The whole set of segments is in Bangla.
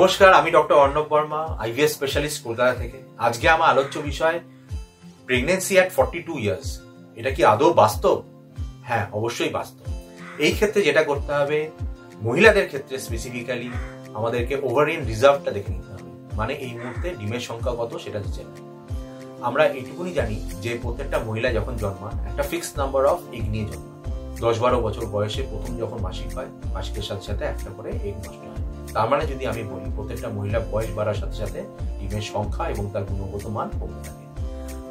নমস্কার, আমি doctor Arnab Barma, IVF specialist, Kolkata থেকে। আজকে আমার আলোচ্য বিষয় প্রেগনেন্সি অ্যাট 42 ইয়ার্স। এটা কি আদৌ বাস্তব? হ্যাঁ, অবশ্যই বাস্তব। এই ক্ষেত্রে যেটা করতে হবে, মহিলাদের ক্ষেত্রে স্পেসিফিক্যালি আমাদেরকে ওভারিয়ান রিজার্ভটা দেখে নিতে হবে। মানে এই মুহূর্তে ডিমের সংখ্যা কত সেটা চেক। আমরা এইটুকুনি জানি যে প্রত্যেকটা মহিলা যখন জন্মান একটা ফিক্সড নাম্বার অফ এগ নিয়ে জন্মান। 10-12 বছর বয়সে প্রথম যখন মাসিক হয়, মাসিকের সাথে সাথে একটা করে এগ নষ্ট হয়। তার মানে যদি আমি বলি, প্রত্যেকটা মহিলা বয়স বাড়ার সাথে সাথে ডিমের সংখ্যা এবং তার গুণগত মান কমতে থাকে।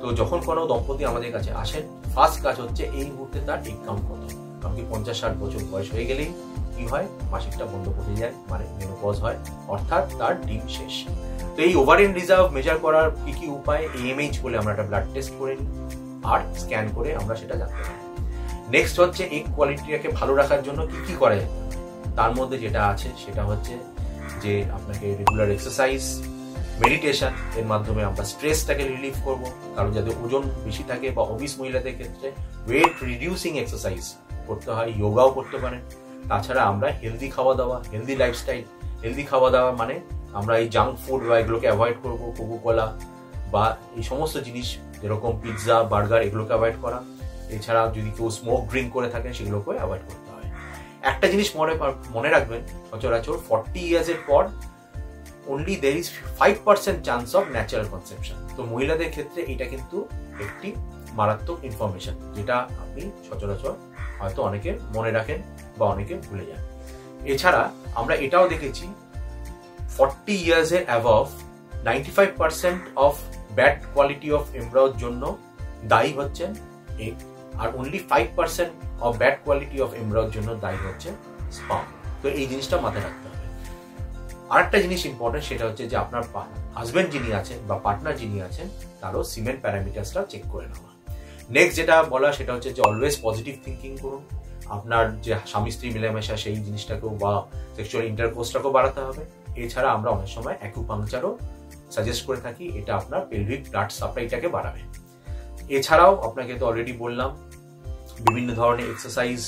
তো যখন কোনো দম্পতি আমাদের কাছে আসেন, ফার্স্ট কাজ হচ্ছে এই মুহূর্তে তার এগ কাউন্ট কত। কারণ কি 50-60 বছর বয়স হয়ে গেলেই কি হয়, মাসিকটা বন্ধ করে যায়, মানে মেনোপজ হয়, অর্থাৎ তার ডিম শেষ। তো এই ওভারিয়ান রিজার্ভ মেজার করার কি কি উপায়? AMH বলে আমরা একটা ব্লাড টেস্ট করে নিই, আর স্ক্যান করে আমরা সেটা জানতে পারি। নেক্সট হচ্ছে এগ কোয়ালিটিটাকে ভালো রাখার জন্য কি কি করা যায়। তার মধ্যে যেটা আছে সেটা হচ্ছে যে আপনাকে রেগুলার এক্সারসাইজ, মেডিটেশন, এর মাধ্যমে আমরা স্ট্রেসটাকে রিলিভ করব। কারণ যাদের ওজন বেশি থাকে বা অবিস মহিলাদের ক্ষেত্রে ওয়েট রিডিউসিং এক্সারসাইজ করতে হয়, যোগাও করতে পারেন। তাছাড়া আমরা হেলদি খাওয়া দাওয়া, হেলদি লাইফস্টাইল, হেলদি খাওয়া দাওয়া মানে আমরা এই জাঙ্ক ফুড বা এগুলোকে অ্যাভয়েড করবো, কোকোকোলা বা এই সমস্ত জিনিস যেরকম পিৎজা, বার্গার, এগুলোকে অ্যাভয়েড করা। এছাড়া যদি কেউ স্মোক ড্রিঙ্ক করে থাকেন সেগুলোকে অ্যাভয়েড করতে হয়। একটা জিনিস মনে রাখবেন, সচরাচর 40 ইয়ার্সের পর only there is 5% chance of natural conception. তো মহিলাদের ক্ষেত্রে এটা কিন্তু একটি মারাত্মক ইনফরমেশন, যেটা আপনি সচরাচর হয়তো অনেকে মনে রাখেন বা অনেকে ভুলে যান। এছাড়া আমরা এটাও দেখেছি 40 ইয়ার্সের above 95% of bad quality of এমব্রায়োর জন্য দায়ী হচ্ছেন এগ, আর only 5% of bad quality of এমব্রায়োর জন্য দায়ী হচ্ছে স্পার্ম। তো এই জিনিসটা মাথায় রাখতে হবে। আরেকটা জিনিস ইম্পর্টেন্ট, সেটা হচ্ছে যে আপনার হাজবেন্ড যিনি আছেন বা পার্টনার যিনি আছেন তারও সিমেন্ট প্যারামিটারসটা চেক করে নেওয়া। নেক্সট যেটা বলা সেটা হচ্ছে যে অলওয়েজ পজিটিভ থিঙ্কিং করুন। আপনার যে স্বামী স্ত্রী মেলামেশা সেই জিনিসটাকেও বা সেক্সুয়াল ইন্টারকোর্সটাকেও বাড়াতে হবে। এছাড়া আমরা অনেক সময় অ্যাকুপাংচারও সাজেস্ট করে থাকি, এটা আপনার পেলভিক ব্লাড সাপ্লাইটাকে বাড়াবে। এছাড়াও আপনাকে তো অলরেডি বললাম, বিভিন্ন ধরনের এক্সারসাইজ,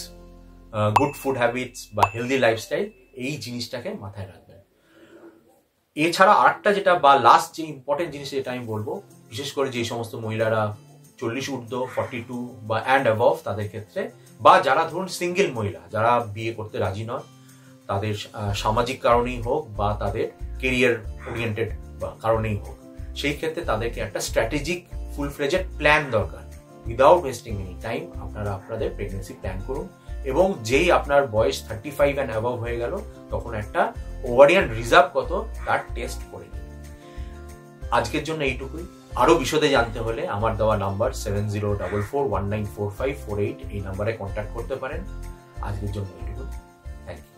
গুড ফুড হ্যাবিটস বা হেলদি লাইফস্টাইল, এই জিনিসটাকে মাথায় রাখবেন। এছাড়া আরেকটা যেটা বা লাস্ট যে ইম্পর্টেন্ট জিনিস যেটা আমি বলবো, বিশেষ করে যে সমস্ত মহিলারা 40 ঊর্ধ্ব, 42 বা অ্যান্ড অ্যাবভ তাদের ক্ষেত্রে, বা যারা ধরুন সিঙ্গেল মহিলা, যারা বিয়ে করতে রাজি নয়, তাদের সামাজিক কারণেই হোক বা তাদের কেরিয়ার ওরিয়েন্টেড বা কারণেই হোক, সেই ক্ষেত্রে তাদেরকে একটা স্ট্র্যাটেজিক ফুল ফ্লেজেড প্ল্যান দরকার। উইদাউট ওয়েস্টিং এনি টাইম আপনারা আপনাদের প্রেগনেন্সি প্ল্যান করুন, এবং যেই আপনার বয়স 35 অ্যান্ড অ্যাবভ হয়ে গেল, তখন একটা ওভারিয়ান রিজার্ভ কত তার টেস্ট করে নিন। আজকের জন্য এইটুকুই। আরো বিশদে জানতে হলে আমার দেওয়া নাম্বার 7044194548, এই নাম্বারে কন্ট্যাক্ট করতে পারেন। আজকের জন্য এইটুকু। Thank you.